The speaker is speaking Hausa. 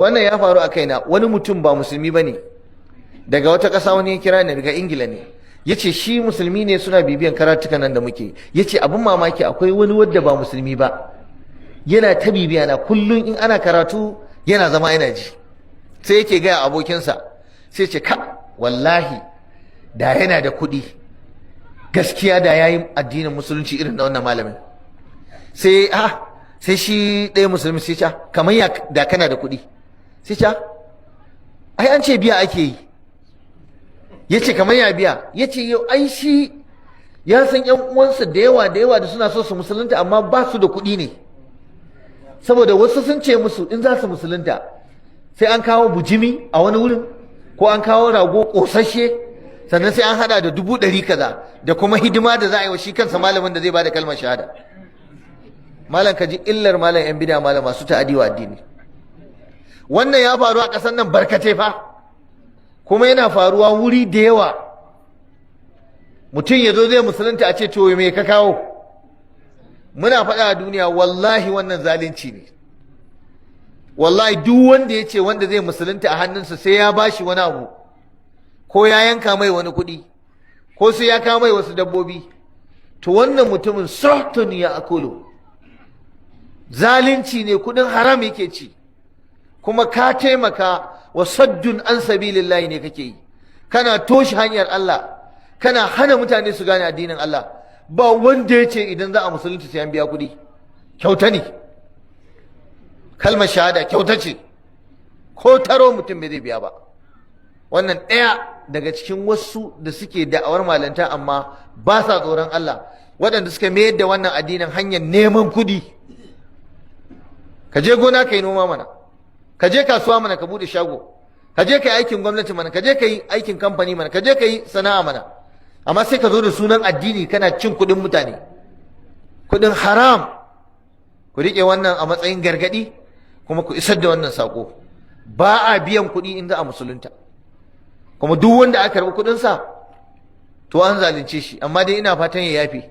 wannan ya faru a kaina. Wani mutum ba musulmi ba ne, daga wata ƙasa wani ya kira ni daga Ingila ne, ya ce shi musulmi ne, suna bibiyan karatukan nan da muke. Ya ce abin mamaki akwai wani wadda ba musulmi ba yana ta bibiya na, kullum in ana karatu yana zama yana ji. Sai yake gaya abokinsa, sai ce ka wallahi da yana da kuɗi gaskiya da ya yi addinin musulunci irin na wannan malamin. Sai shi ɗaya musulmi sai ce kamar ya da kana da kuɗi, sai ce ai an ce biya ake yi. Ya ce kamar ya biya, ya ce yau ai shi ya san yan uwansa da yawa da suna so su musulunta amma ba su da kuɗi ne, saboda wasu sun ce musu in za su musulunta sai an kawo bujimi a wani wurin ko an kawo rago ƙosashe, sannan sai an hada da 100,000 kaza da kuma hidima da za a yi wa shi kansa malamin da zai bada kalmar shahada. Malam ka ji illar malam yan bid'a, malam masu ta'adi wa addini. Wannan ya faru a ƙasar nan barkatai fa, kuma yana faruwa wuri da yawa. Mutum ya zo zai musulunta a ce to me ka kawo? Muna faɗa a duniya wallahi wannan zalunci ne. Wallahi duk wanda ya ce wanda zai musulunta a hannunsa sai ya bashi wani abu, ko ya yanka mai wani kuɗi, ko sai ya kawo mai wasu dabbobi, to wannan mutumin sahtun ya akulu, zalunci ne, kuɗin haram yake ci, kuma ka taimaka wa saddun an sabilillahi ne kake yi, kana toshe hanyar Allah, kana hana mutane su gane addinin Allah. Ba wanda ya ce idan za a musulunci sai an biya kuɗi, kyauta ne. Kalmar shahada kyauta ce, ko taro mutum bai zai biya ba. Wannan ɗaya daga cikin wasu da suke da'awar malanta amma ba sa tsoron Allah, waɗanda suka mayar da wannan addinin hanyar neman kuɗi. Ka je gona ka yi noma mana, ka je kasuwa mana ka buɗe shago, ka je ka yi aikin gwamnati mana, ka je ka yi aikin kamfani mana, ka je ka yi sana'a mana, amma sai ka zo da sunan addini kana cin kuɗin mutane, kuɗin haram. Ku riƙe wannan a matsayin gargaɗi, kuma ku isar da wannan saƙo. Ba a biyan kuɗi in za a musulunta, kuma duk wanda aka karɓi kuɗinsa to an zalunce shi, amma dai ina fatan ya yafe.